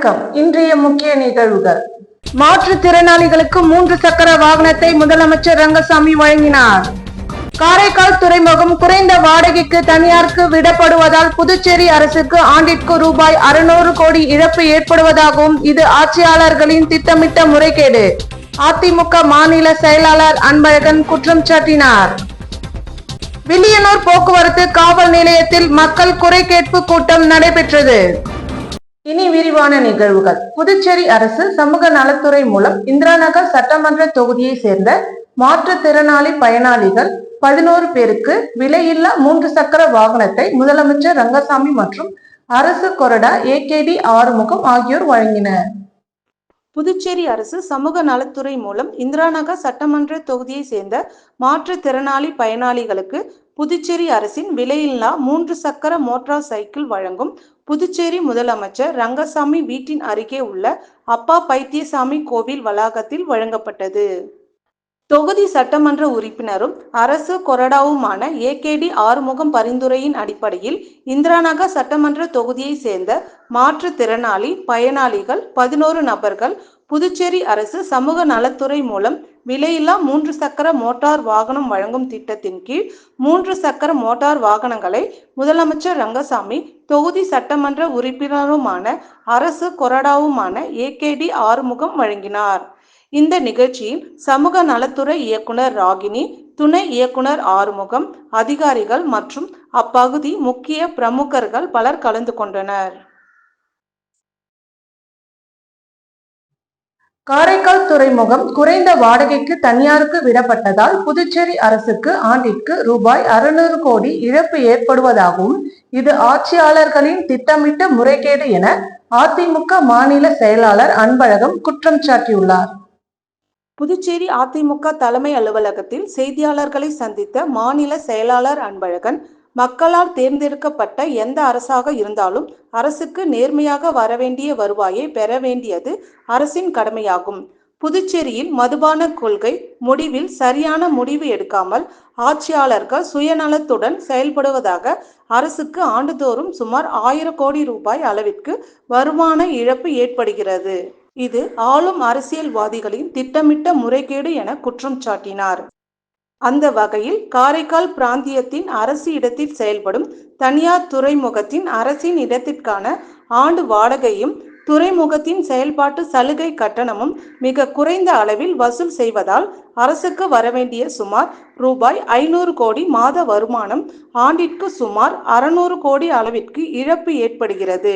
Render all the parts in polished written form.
வணக்கம். இன்றைய முக்கிய நிகழ்வுகள். மாற்றுத்திறனாளிகளுக்கு 3 சக்கர வாகனத்தை முதலமைச்சர் ரங்கசாமி வழங்கினார். காரைக்கால் துறைமுகம் குறைந்த வாடகைக்கு தனியாருக்கு விடப்படுவதால் புதுச்சேரி அரசுக்கு ஆண்டிற்கு ரூபாய் 600 கோடி இழப்பு ஏற்படுவதாகவும் இது ஆட்சியாளர்களின் திட்டமிட்ட முறைகேடு அதிமுக மாநில செயலாளர் அன்பழகன் குற்றம் சாட்டினார். வில்லியனூர் போக்குவரத்து காவல் நிலையத்தில் மக்கள் குறை கேட்பு கூட்டம் நடைபெற்றது. இனி விரிவான நிகழ்வுகள். புதுச்சேரி அரசு சமூக நலத்துறை மூலம் இந்திரா நகர் சட்டமன்ற தொகுதியை சேர்ந்த மாற்றுத்திறனாளி பயனாளிகள் 11 பேருக்கு விலையில்லா 3 சக்கர வாகனத்தை முதலமைச்சர் ரங்கசாமி மற்றும் அரசு கொறடா ஏகேடி ஆறுமுகம் ஆகியோர் வழங்கினர். புதுச்சேரி அரசு சமூக நலத்துறை மூலம் இந்திரா நகர் சட்டமன்ற தொகுதியை சேர்ந்த மாற்றுத்திறனாளி பயனாளிகளுக்கு புதுச்சேரி அரசின் விலையில்லா 3 சக்கர மோட்டார் சைக்கிள் வழங்கும் புதுச்சேரி முதலமைச்சர் ரங்கசாமி வீட்டின் அருகே உள்ள அப்பா பைத்தியசாமி கோவில் வளாகத்தில் வழங்கப்பட்டது. தொகுதி சட்டமன்ற உறுப்பினரும் அரசு கொறடாவுமான ஏகேடி ஆறுமுகம் பரிந்துரையின் அடிப்படையில் இந்திரா நகர் சட்டமன்ற தொகுதியை சேர்ந்த மாற்றுத்திறனாளி பயனாளிகள் 11 நபர்கள் புதுச்சேரி அரசு சமூக நலத்துறை மூலம் விலையில்லா 3 சக்கர மோட்டார் வாகனம் வழங்கும் திட்டத்தின் கீழ் 3 சக்கர மோட்டார் வாகனங்களை முதலமைச்சர் ரங்கசாமி தொகுதி சட்டமன்ற உறுப்பினருமான அரசு கொறடாவுமான ஏகேடி ஆறுமுகம் வழங்கினார். இந்த நிகழ்ச்சியில் சமூக நலத்துறை இயக்குனர் ராகினி, துணை இயக்குனர் ஆறுமுகம், அதிகாரிகள் மற்றும் அப்பகுதி முக்கிய பிரமுகர்கள் பலர் கலந்து கொண்டனர். காரைக்கால் துறைமுகம் குறைந்த வாடகைக்கு தனியாருக்கு விடப்பட்டதால் புதுச்சேரி அரசுக்கு ஆண்டிற்கு ரூபாய் 600 கோடி இழப்பு ஏற்படுவதாகவும் இது ஆட்சியாளர்களின் திட்டமிட்ட முறைகேடு என அதிமுக மாநில செயலாளர் அன்பழகன் குற்றம் சாட்டியுள்ளார். புதுச்சேரி அதிமுக தலைமை அலுவலகத்தில் செய்தியாளர்களை சந்தித்த மாநில செயலாளர் அன்பழகன், மக்களால் தேர்ந்தெடுக்கப்பட்ட எந்த அரசாக இருந்தாலும் அரசுக்கு நேர்மையாக வரவேண்டிய வருவாயை பெற வேண்டியது அரசின் கடமையாகும். புதுச்சேரியில் மதுபான கொள்கை முடிவில் சரியான முடிவு எடுக்காமல் ஆட்சியாளர்கள் சுயநலத்துடன் செயல்படுவதாக அரசுக்கு ஆண்டுதோறும் சுமார் 1000 கோடி ரூபாய் அளவிற்கு வருமான இழப்பு ஏற்படுகிறது. இது ஆளும் அரசியல்வாதிகளின் திட்டமிட்ட முறைகேடு என குற்றம் சாட்டினார். அந்த வகையில் காரைக்கால் பிராந்தியத்தின் அரசு இடத்தில் செயல்படும் தனியார் துறைமுகத்தின் அரசின் இடத்திற்கான ஆண்டு வாடகையும் துறைமுகத்தின் செயல்பாட்டு சலுகை கட்டணமும் மிக குறைந்த அளவில் வசூல் செய்வதால் அரசுக்கு வரவேண்டிய சுமார் ரூபாய் 500 கோடி மாத வருமானம் ஆண்டிற்கு சுமார் 600 கோடி அளவிற்கு இழப்பு ஏற்படுகிறது.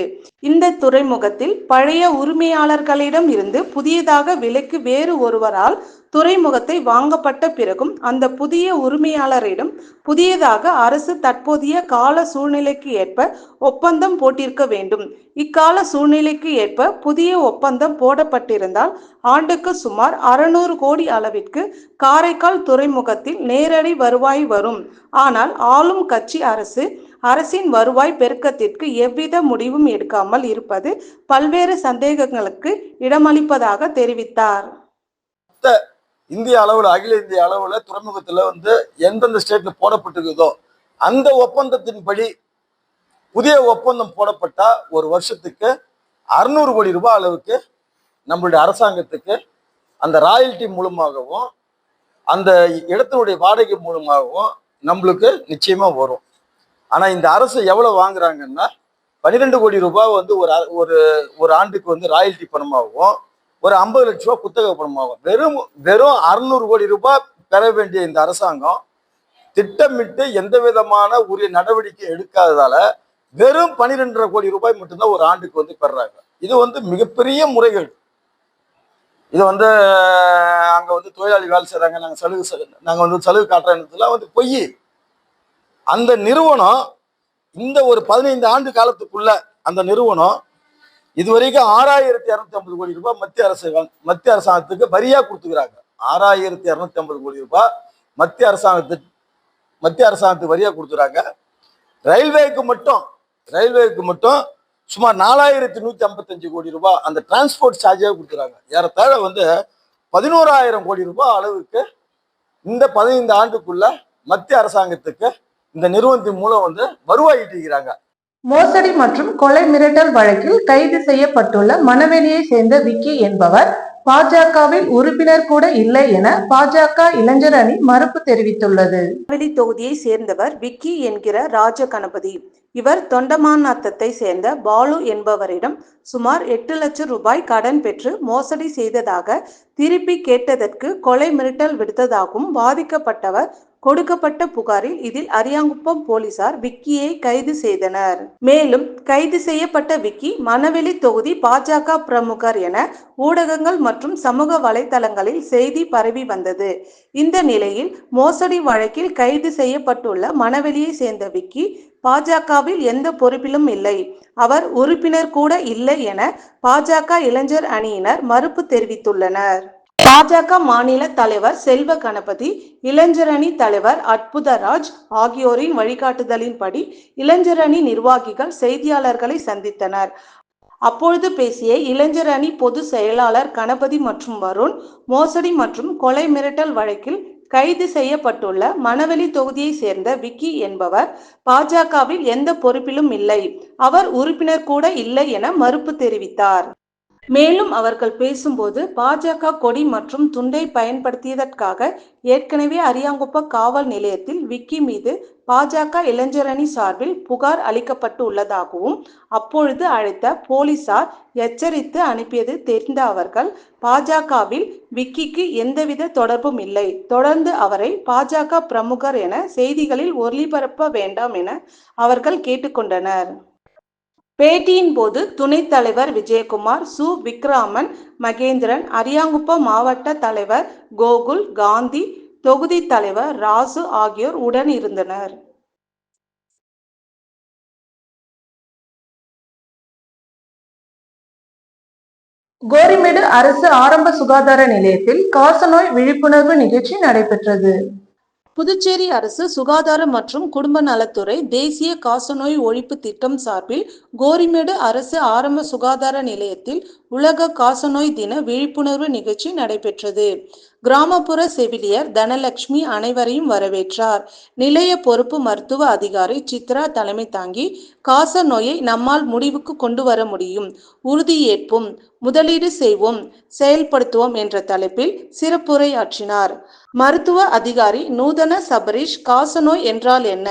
இந்த துறைமுகத்தில் பழைய உரிமையாளர்களிடம் இருந்து புதியதாக விலைக்கு வேறு ஒருவரால் துறைமுகத்தை வாங்கப்பட்ட பிறகும் அந்த புதிய உரிமையாளரிடம் புதியதாக அரசு தற்போதைய கால சூழ்நிலைக்கு ஏற்ப ஒப்பந்தம் போட்டிருக்க வேண்டும். இக்கால சூழ்நிலைக்கு ஏற்ப புதிய ஒப்பந்தம் போடப்பட்டிருந்தால் ஆண்டுக்கு சுமார் 600 கோடி அளவிற்கு காரைக்கால் துறைமுகத்தில் நேரடி வருவாய் வரும். ஆனால் ஆளும் கட்சி அரசின் வருவாய் பெருக்கத்திற்கு எவ்வித முடிவும் எடுக்காமல் இருப்பது பல்வேறு சந்தேகங்களுக்கு இடமளிப்பதாக தெரிவித்தார். இந்திய அளவில் அகில இந்திய அளவில் துறைமுகத்தில் எந்தெந்த ஸ்டேட்ல போடப்பட்டிருக்குதோ அந்த ஒப்பந்தத்தின்படி புதிய ஒப்பந்தம் போடப்பட்டா ஒரு வருஷத்துக்கு 600 கோடி ரூபாய் அளவுக்கு நம்மளுடைய அரசாங்கத்துக்கு அந்த ராயல்டி மூலமாகவும் அந்த இடத்தினுடைய வாடகை மூலமாகவும் நம்மளுக்கு நிச்சயமா வரும். ஆனா இந்த அரசு எவ்வளவு வாங்குறாங்கன்னா 12 கோடி ரூபாய் ஒரு ஆண்டுக்கு ராயல்டி பணமாகவும் ஒரு 50 லட்ச ரூபாய் புத்தக பணமாகும். வெறும் 600 கோடி ரூபாய் பெற வேண்டிய இந்த அரசாங்கம் திட்டமிட்டு எந்த விதமான உரிய நடவடிக்கை எடுக்காததால வெறும் 12.5 கோடி ரூபாய் மட்டும்தான் ஒரு ஆண்டுக்கு பெறாங்க. இது மிகப்பெரிய முறைகள். இது அங்க தொழிலாளி வேலை செய்றாங்க, நாங்க சலுகை காட்டுறதுலாம் பொய். அந்த நிறுவனம் இந்த ஒரு 15 ஆண்டு காலத்துக்குள்ள அந்த நிறுவனம் இதுவரைக்கும் 6250 கோடி ரூபாய் மத்திய அரசாங்கத்துக்கு வரியா கொடுத்துக்கிறாங்க. 6250 கோடி ரூபாய் மத்திய அரசாங்கத்துக்கு வரியா கொடுத்துறாங்க. ரயில்வேக்கு மட்டும் சுமார் 4155 கோடி ரூபாய் அந்த டிரான்ஸ்போர்ட் சார்ஜாக கொடுத்துறாங்க. ஏறத்தாழ 11,000 கோடி ரூபாய் அளவுக்கு இந்த 15 ஆண்டுக்குள்ள மத்திய அரசாங்கத்துக்கு இந்த நிறுவனத்தின் மூலம் வருவாய் ஈட்டிக்கிறாங்க. மோசடி மற்றும் கொலை மிரட்டல் வழக்கில் கைது செய்யப்பட்டுள்ள மணவெளியை சேர்ந்த விக்கி என்பவர் பாஜகவில் உறுப்பினர் கூட இல்லை என பாஜக இளைஞர் அணி மறுப்பு தெரிவித்துள்ளது. மணவெளி தொகுதியை சேர்ந்தவர் விக்கி என்கிற ராஜ கணபதி. இவர் தொண்டமாநத்தத்தை சேர்ந்த பாலு என்பவரிடம் சுமார் 8 லட்சம் ரூபாய் கடன் பெற்று மோசடி செய்ததாக திருப்பி கேட்டதற்கு கொலை மிரட்டல் விடுத்ததாகவும் பாதிக்கப்பட்டவர் கொடுக்கப்பட்ட புகாரில் இதில் அரியாங்குப்பம் போலீசார் விக்கியை கைது செய்தனர். மேலும் கைது செய்யப்பட்ட விக்கி மணவெளி தொகுதி பாஜக பிரமுகர் என ஊடகங்கள் மற்றும் சமூக வலைதளங்களில் செய்தி பரவி வந்தது. இந்த நிலையில் மோசடி வழக்கில் கைது செய்யப்பட்டுள்ள மணவெளியை சேர்ந்த விக்கி பாஜகவில் எந்த பொறுப்பிலும் இல்லை, அவர் உறுப்பினர் கூட இல்லை என பாஜக இளைஞர் அணியினர் மறுப்பு தெரிவித்துள்ளனர். பாஜக மாநில தலைவர் செல்வ கணபதி, இளைஞரணி தலைவர் அற்புதராஜ் ஆகியோரின் வழிகாட்டுதலின்படி இளைஞரணி நிர்வாகிகள் செய்தியாளர்களை சந்தித்தனர். அப்பொழுது பேசிய இளைஞர் அணி பொதுச் செயலாளர் கணபதி மற்றும் வருண், மோசடி மற்றும் கொலை மிரட்டல் வழக்கில் கைது செய்யப்பட்டுள்ள மணவெளி தொகுதியை சேர்ந்த விக்கி என்பவர் பாஜகவில் எந்த பொறுப்பிலும் இல்லை, அவர் உறுப்பினர் கூட இல்லை என மறுப்பு தெரிவித்தார். மேலும் அவர்கள் பேசும்போது பாஜக கொடி மற்றும் துண்டை பயன்படுத்தியதற்காக ஏற்கனவே அரியாங்குப்பம் காவல் நிலையத்தில் விக்கி மீது பாஜக இளைஞரணி சார்பில் புகார் அளிக்கப்பட்டு உள்ளதாகவும் அப்பொழுது அழைத்த போலீசார் எச்சரித்து அனுப்பியது தெரிந்த அவர்கள் பாஜகவில் விக்கிக்கு எந்தவித தொடர்பும் இல்லை, தொடர்ந்து அவரை பாஜக பிரமுகர் என செய்திகளில் ஒளிபரப்ப வேண்டாம் என அவர்கள் கேட்டுக்கொண்டனர். பேட்டியின் போது துணைத் தலைவர் விஜயகுமார், சு விக்ராமன், மகேந்திரன், அரியாங்குப்பம் மாவட்ட தலைவர் கோகுல், காந்தி, தொகுதி தலைவர் ராசு ஆகியோர் உடன் இருந்தனர். கோரிமேடு அரசு ஆரம்ப சுகாதார நிலையத்தில் காசநோய் விழிப்புணர்வு நிகழ்ச்சி நடைபெற்றது. புதுச்சேரி அரசு சுகாதார மற்றும் குடும்ப நலத்துறை தேசிய காசநோய் ஒழிப்பு திட்டம் சார்பில் கோரிமேடு அரசு ஆரம்ப சுகாதார நிலையத்தில் உலக காசநோய் தின விழிப்புணர்வு நிகழ்ச்சி நடைபெற்றது. கிராமப்புற செவிலியர் தனலட்சுமி அனைவரையும் வரவேற்றார். நிலைய பொறுப்பு மருத்துவ அதிகாரி சித்ரா தலைமை தாங்கி காச நோயை நம்மால் முடிவுக்கு கொண்டு வர முடியும், உறுதியேற்போம், முதலீடு செய்வோம், செயல்படுத்துவோம் என்ற தலைப்பில் சிறப்புரையாற்றினார். மருத்துவ அதிகாரி நூதன சபரீஷ் காசநோய் என்றால் என்ன,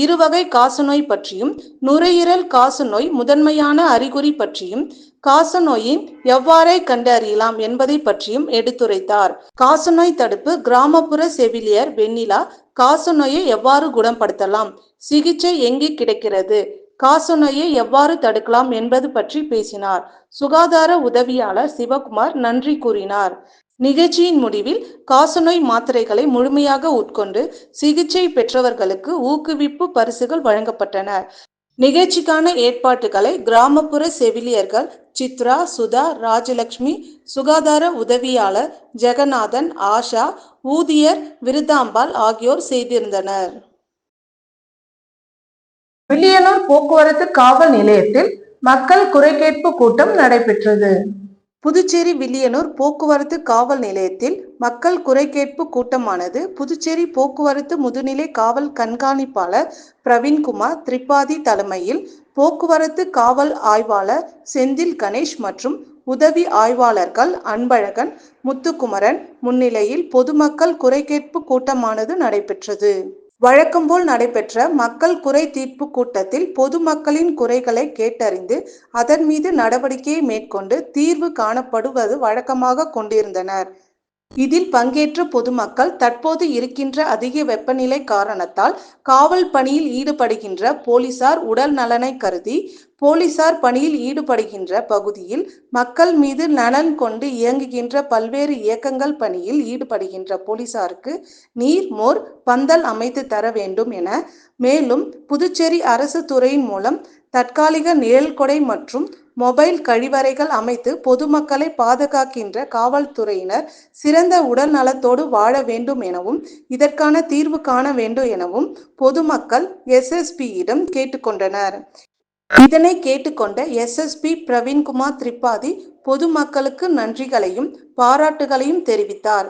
இருவகை காசநோய் பற்றியும் நுரையீரல் காசநோய் முதன்மையான அறிகுறி பற்றியும் காசநோயின் எவ்வாறே கண்டறியலாம் என்பதை பற்றியும் எடுத்துரைத்தார். காசநோய் தடுப்பு கிராமப்புற செவிலியர் வெண்ணிலா காசநோயை எவ்வாறு குணப்படுத்தலாம், சிகிச்சை எங்கே கிடைக்கிறது, காசநோயை எவ்வாறு தடுக்கலாம் என்பது பற்றி பேசினார். சுகாதார உதவியாளர் சிவகுமார் நன்றி கூறினார். நிகழ்ச்சியின் முடிவில் காசநோய் மாத்திரைகளை முழுமையாக உட்கொண்டு சிகிச்சை பெற்றவர்களுக்கு ஊக்குவிப்பு பரிசுகள் வழங்கப்பட்டன. நிகழ்ச்சிக்கான ஏற்பாட்டுகளை கிராமப்புற செவிலியர்கள் சித்ரா, சுதா, ராஜலட்சுமி, சுகாதார உதவியாளர் ஜெகநாதன், ஆஷா, ஊதியர் விருதாம்பாள் ஆகியோர் செய்திருந்தனர். வில்லியனூர் போக்குவரத்து காவல் நிலையத்தில் மக்கள் குறை கேட்பு கூட்டம் நடைபெற்றது. புதுச்சேரி வில்லியனூர் போக்குவரத்து காவல் நிலையத்தில் மக்கள் குறை கேட்பு கூட்டமானது புதுச்சேரி போக்குவரத்து முதுநிலை காவல் கண்காணிப்பாளர் பிரவீன்குமார் திரிபாதி தலைமையில் போக்குவரத்து காவல் ஆய்வாளர் செந்தில் கணேஷ் மற்றும் உதவி ஆய்வாளர்கள் அன்பழகன், முத்துக்குமரன் முன்னிலையில் பொதுமக்கள் குறை கேட்பு கூட்டமானது நடைபெற்றது. வழக்கம்போல் நடைபெற்ற மக்கள் குறை தீர்ப்பு கூட்டத்தில் பொதுமக்களின் குறைகளை கேட்டறிந்து அதன் மீது நடவடிக்கையை மேற்கொண்டு தீர்வு காணப்படுவது வழக்கமாக கொண்டிருந்தனர். இதில் பங்கேற்ற பொதுமக்கள் தற்போது இருக்கின்ற அதிக வெப்பநிலை காரணத்தால் காவல் பணியில் ஈடுபடுகின்ற போலீசார் உடல் நலனை கருதி போலீசார் பணியில் ஈடுபடுகின்ற பகுதியில் மக்கள் மீது நலன் கொண்டு இயங்குகின்ற பல்வேறு இயக்கங்கள் பணியில் ஈடுபடுகின்ற போலீசாருக்கு நீர், மோர், பந்தல் அமைத்து தர வேண்டும் என, மேலும் புதுச்சேரி அரசு துறையின் மூலம் தற்காலிக நிழல்கொடை மற்றும் மொபைல் கழிவறைகள் அமைத்து பொதுமக்களை பாதுகாக்கின்ற காவல்துறையினர் சிறந்த உடல் நலத்தோடு வாழ வேண்டும் எனவும் இதற்கான தீர்வு காண வேண்டும் எனவும் பொதுமக்கள் SSPயிடம் கேட்டுக்கொண்டனர். இதனை கேட்டுக்கொண்ட SSP பிரவீன்குமார் திரிபாதி பொதுமக்களுக்கு நன்றிகளையும் பாராட்டுகளையும் தெரிவித்தார்.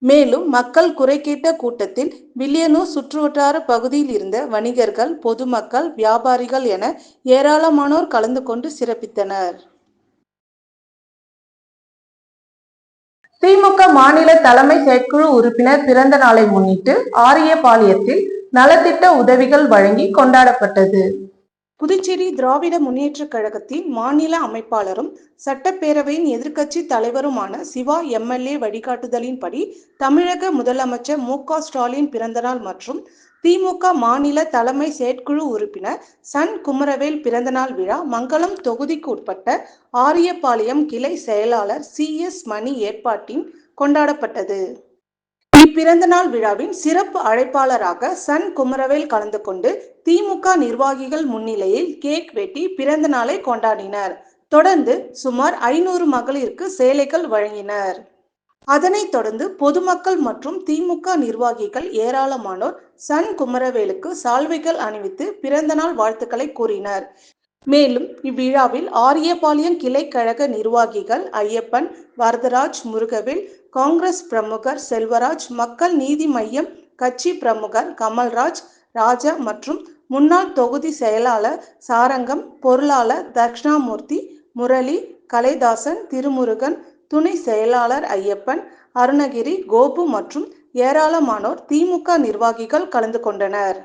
மேலும் மக்கள் குறை கேட்ட கூட்டத்தில் வில்லியனூர் சுற்றுவட்டார பகுதியில் இருந்த வணிகர்கள், பொதுமக்கள், வியாபாரிகள் என ஏராளமானோர் கலந்து கொண்டு சிறப்பித்தனர். திமுக மாநில தலைமை செயற்குழு உறுப்பினர் பிறந்த நாளை முன்னிட்டு ஆரியபாளையத்தில் நலத்திட்ட உதவிகள் வழங்கி கொண்டாடப்பட்டது. புதுச்சேரி திராவிட முன்னேற்றக் கழகத்தின் மாநில அமைப்பாளரும் சட்டப்பேரவையின் எதிர்க்கட்சி தலைவருமான சிவா எம்எல்ஏ வழிகாட்டுதலின்படி தமிழக முதலமைச்சர் மு.க.ஸ்டாலின் பிறந்தநாள் மற்றும் திமுக மாநில தலைமை செயற்குழு உறுப்பினர் சன் குமரவேல் பிறந்தநாள் விழா மங்கலம் தொகுதிக்கு உட்பட்ட ஆரியபாளையம் கிளை செயலாளர் CS மணி ஏற்பாட்டின் கொண்டாடப்பட்டது. இப்பிறந்தநாள் விழாவின் சிறப்பு அழைப்பாளராக சன் குமரவேல் கலந்து கொண்டு திமுக நிர்வாகிகள் முன்னிலையில் கேக் வெட்டி பிறந்த நாளை கொண்டாடினர். தொடர்ந்து சுமார் 500 மகளிருக்கு சேலைகள் வழங்கினர். அதனைத் தொடர்ந்து பொதுமக்கள் மற்றும் திமுக நிர்வாகிகள் ஏராளமானோர் சன் குமரவேலுக்கு சால்வைகள் அணிவித்து பிறந்தநாள் வாழ்த்துக்களை கூறினர். மேலும் இவ்விழாவில் ஆரியபாளையம் கிளை கழக நிர்வாகிகள் ஐயப்பன், வரதராஜ், முருகவேல், காங்கிரஸ் பிரமுகர் செல்வராஜ், மக்கள் நீதி மய்யம் கட்சி பிரமுகர் கமல்ராஜ், ராஜா மற்றும் முன்னாள் தொகுதி செயலாளர் சாரங்கம், பொருளாளர் தட்சிணாமூர்த்தி, முரளி, கலைதாசன், திருமுருகன், துணை செயலாளர் ஐயப்பன், அருணகிரி, கோபு மற்றும் ஏராளமானோர் திமுக நிர்வாகிகள் கலந்து கொண்டனர்.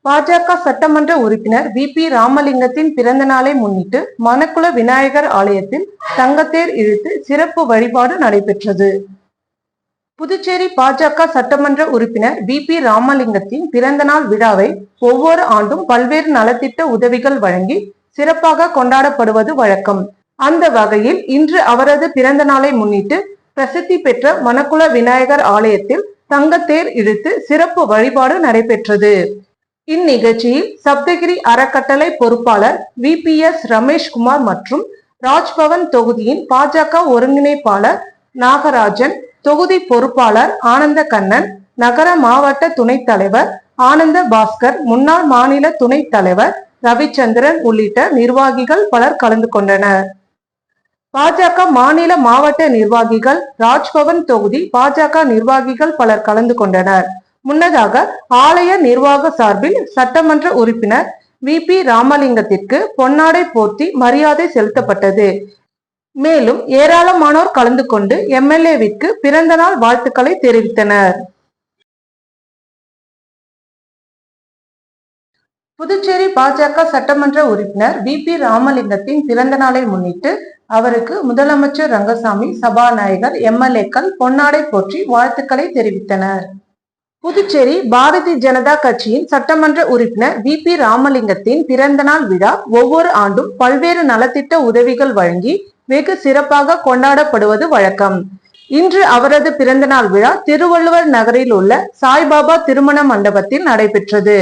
பாஜக சட்டமன்ற உறுப்பினர் VP ராமலிங்கத்தின் பிறந்த நாளை முன்னிட்டு மணக்குள விநாயகர் ஆலயத்தில் தங்கத்தேர் இழுத்து சிறப்பு வழிபாடு நடைபெற்றது. புதுச்சேரி பாஜக சட்டமன்ற உறுப்பினர் VP ராமலிங்கத்தின் பிறந்தநாள் விழாவை ஒவ்வொரு ஆண்டும் பல்வேறு நலத்திட்ட உதவிகள் வழங்கி சிறப்பாக கொண்டாடப்படுவது வழக்கம். அந்த வகையில் இன்று அவரது பிறந்த நாளை முன்னிட்டு பிரசித்தி பெற்ற மணக்குள விநாயகர் ஆலயத்தில் தங்கத்தேர் இழுத்து சிறப்பு வழிபாடு நடைபெற்றது. இந்நிகழ்ச்சியில் சப்தகிரி அறக்கட்டளை பொறுப்பாளர் VPS ரமேஷ்குமார் மற்றும் ராஜ்பவன் தொகுதியின் பாஜக ஒருங்கிணைப்பாளர் நாகராஜன், தொகுதி பொறுப்பாளர் ஆனந்த கண்ணன், நகர மாவட்ட துணைத் தலைவர் ஆனந்த பாஸ்கர், முன்னாள் மாநில துணைத் தலைவர் ரவிச்சந்திரன் உள்ளிட்ட நிர்வாகிகள் பலர் கலந்து கொண்டனர். பாஜக மாநில மாவட்ட நிர்வாகிகள், ராஜ்பவன் தொகுதி பாஜக நிர்வாகிகள் பலர் கலந்து கொண்டனர். முன்னதாக ஆலய நிர்வாக சார்பில் சட்டமன்ற உறுப்பினர் VP ராமலிங்கத்திற்கு பொன்னாடை போர்த்தி மரியாதை செலுத்தப்பட்டது. மேலும் ஏராளமானோர் கலந்து கொண்டு MLAவிற்கு பிறந்தநாள் வாழ்த்துக்களை தெரிவித்தனர். புதுச்சேரி பாஜக சட்டமன்ற உறுப்பினர் VP ராமலிங்கத்தின் பிறந்த நாளை முன்னிட்டு அவருக்கு முதலமைச்சர் ரங்கசாமி, சபாநாயகர், MLAக்கள் பொன்னாடை போற்றி வாழ்த்துக்களை தெரிவித்தனர். புதுச்சேரி பாரதிய ஜனதா கட்சியின் சட்டமன்ற உறுப்பினர் VP ராமலிங்கத்தின் பிறந்தநாள் விழா ஒவ்வொரு ஆண்டும் பல்வேறு நலத்திட்ட உதவிகள் வழங்கி வெகு சிறப்பாக கொண்டாடப்படுவது வழக்கம். இன்று அவரது பிறந்தநாள் விழா திருவள்ளுவர் நகரில் உள்ள சாய்பாபா திருமண மண்டபத்தில் நடைபெற்றது.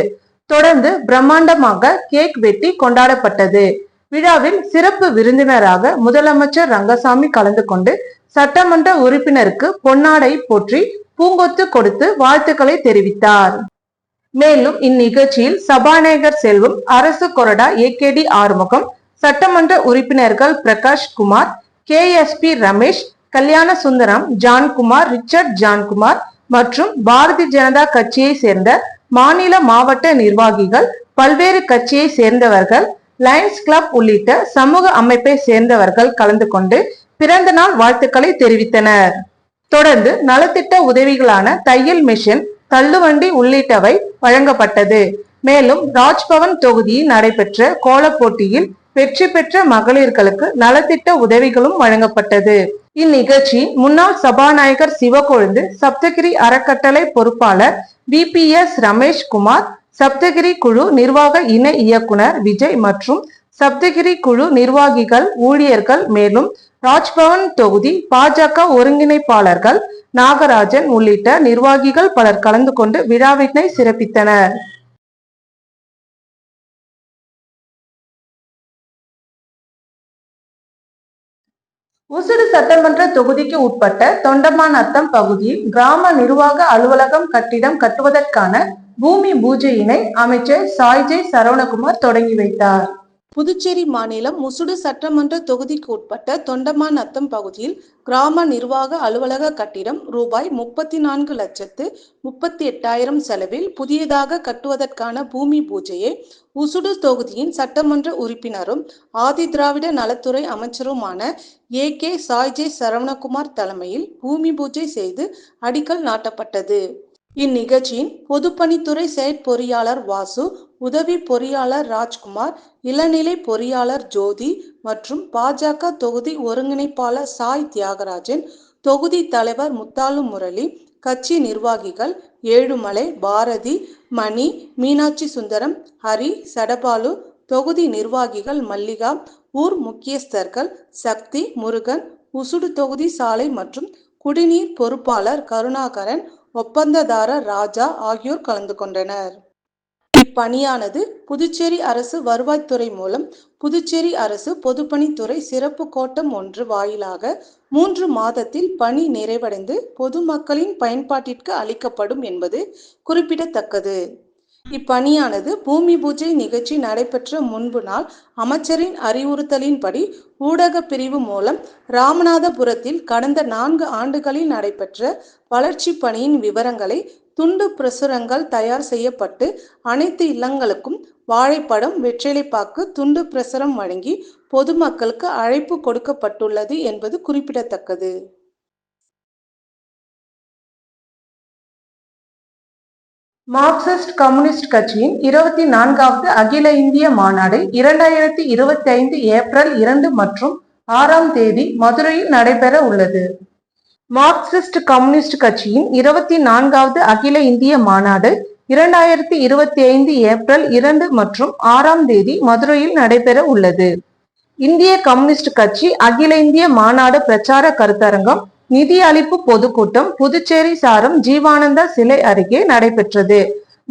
தொடர்ந்து பிரம்மாண்டமாக கேக் வெட்டி கொண்டாடப்பட்டது. விழாவில் சிறப்பு விருந்தினராக முதலமைச்சர் ரங்கசாமி கலந்து கொண்டு சட்டமன்ற உறுப்பினருக்கு பொன்னாடை போற்றி பூங்கொத்து கொடுத்து வாழ்த்துக்களை தெரிவித்தார். மேலும் இந்நிகழ்ச்சியில் சபாநாயகர் செல்வம், அரசு கொறடா AKD ஆறுமுகம், சட்டமன்ற உறுப்பினர்கள் பிரகாஷ் குமார், KSP ரமேஷ், கல்யாண சுந்தரம், ஜான்குமார், ரிச்சர்ட் ஜான்குமார் மற்றும் பாரதிய ஜனதா கட்சியை சேர்ந்த மாநில மாவட்ட நிர்வாகிகள், பல்வேறு கட்சியை சேர்ந்தவர்கள், லயன்ஸ் கிளப் உள்ளிட்ட சமூக அமைப்பை சேர்ந்தவர்கள் கலந்து கொண்டு பிறந்த நாள் வாழ்த்துக்களை தெரிவித்தனர். தொடர்ந்து நலத்திட்ட உதவிகளான தையல் மிஷின், தள்ளுவண்டி உள்ளிட்டவை வழங்கப்பட்டது. மேலும் ராஜ்பவன் தொகுதியில் நடைபெற்ற கோலப் போட்டியில் வெற்றி பெற்ற மகளிர்களுக்கு நலத்திட்ட உதவிகளும் வழங்கப்பட்டது. இந்நிகழ்ச்சியில் முன்னாள் சபாநாயகர் சிவக்கொழுந்து, சப்தகிரி அறக்கட்டளை பொறுப்பாளர் VPS ரமேஷ்குமார், சப்தகிரி குழு நிர்வாக இணை இயக்குனர் விஜய் மற்றும் சப்தகிரி குழு நிர்வாகிகள், ஊழியர்கள், மேலும் ராஜ்பவன் தொகுதி பாஜக ஒருங்கிணைப்பாளர்கள் நாகராஜன் உள்ளிட்ட நிர்வாகிகள் பலர் கலந்து கொண்டு விழாவினை சிறப்பித்தனர். உசுடு சட்டமன்ற தொகுதிக்கு உட்பட்ட தொண்டமாநத்தம் பகுதியில் கிராம நிர்வாக அலுவலகம் கட்டிடம் கட்டுவதற்கான பூமி பூஜையினை அமைச்சர் சாய்ஜே சரவணகுமார் தொடங்கி வைத்தார். புதுச்சேரி மாநிலம் முசுடு சட்டமன்ற தொகுதிக்கு உட்பட்ட தொண்டமாநத்தம் பகுதியில் கிராம நிர்வாக அலுவலக கட்டிடம் ரூபாய் 34,38,000 செலவில் புதியதாக கட்டுவதற்கான பூமி பூஜையை முசுடு தொகுதியின் சட்டமன்ற உறுப்பினரும் ஆதி திராவிட நலத்துறை அமைச்சருமான AK சாய்ஜே சரவணகுமார் தலைமையில் பூமி பூஜை செய்து அடிக்கல் நாட்டப்பட்டது. இந்நிகழ்ச்சியின் பொதுப்பணித்துறை செயற்பொறியாளர் வாசு, உதவி பொறியாளர் ராஜ்குமார், இளநிலை பொறியாளர் ஜோதி மற்றும் பாஜக தொகுதி ஒருங்கிணைப்பாளர் சாய் தியாகராஜன், தொகுதி தலைவர் முத்தாலு முரளி, கட்சி நிர்வாகிகள் ஏழுமலை, பாரதி, மணி, மீனாட்சி சுந்தரம், ஹரி, சடபாலு, தொகுதி நிர்வாகிகள் மல்லிகா, ஊர் முக்கியஸ்தர்கள் சக்தி, முருகன், முசுடு தொகுதி சாலை மற்றும் குடிநீர் பொறுப்பாளர் கருணாகரன், ஒப்பந்ததாரர் ராஜா ஆகியோர் கலந்து கொண்டனர். இப்பணியானது புதுச்சேரி அரசு வருவாய்த்துறை மூலம் புதுச்சேரி அரசு பொதுப்பணித்துறை சிறப்பு கோட்டம் 1 வாயிலாக 3 மாதத்தில் பணி நிறைவடைந்து பொதுமக்களின் பயன்பாட்டிற்கு அளிக்கப்படும் என்பது குறிப்பிடத்தக்கது. இப்பணியானது பூமி பூஜை நிகழ்ச்சி நடைபெற்ற முன்பு நாள் அமைச்சரின் அறிவுறுத்தலின்படி ஊடக பிரிவு மூலம் ராமநாதபுரத்தில் கடந்த 4 ஆண்டுகளில் நடைபெற்ற வளர்ச்சி பணியின் விவரங்களை துண்டு பிரசுரங்கள் தயார் செய்யப்பட்டு அனைத்து இல்லங்களுக்கும் வாழைப்படம், வெற்றிலைப்பாக்கு, துண்டு பிரசுரம் வழங்கி பொதுமக்களுக்கு அழைப்பு கொடுக்கப்பட்டுள்ளது என்பது குறிப்பிடத்தக்கது. மார்க்சிஸ்ட் கம்யூனிஸ்ட் கட்சியின் 24வது அகில இந்திய மாநாடு 2025 ஏப்ரல் 2 மற்றும் 6ஆம் தேதி மதுரையில் நடைபெற உள்ளது. மார்க்சிஸ்ட் கம்யூனிஸ்ட் கட்சியின் 24வது அகில இந்திய மாநாடு 2025 ஏப்ரல் 2 மற்றும் 6ஆம் தேதி மதுரையில் நடைபெற உள்ளது. இந்திய கம்யூனிஸ்ட் கட்சி அகில இந்திய மாநாடு பிரச்சார கருத்தரங்கம் நிதி அளிப்பு பொதுக்கூட்டம் புதுச்சேரி சாரம் ஜீவானந்தா சிலை அருகே நடைபெற்றது.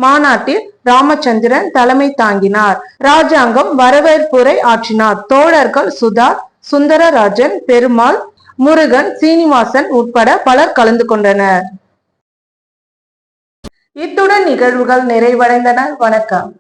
மாநாட்டில் ராமச்சந்திரன் தலைமை தாங்கினார். ராஜாங்கம் வரவேற்புரை ஆற்றினார். தோழர்கள் சுதா, சுந்தரராஜன், பெருமாள், முருகன், சீனிவாசன் உட்பட பலர் கலந்து கொண்டனர். இத்துடன் நிகழ்வுகள் நிறைவடைந்தன. வணக்கம்.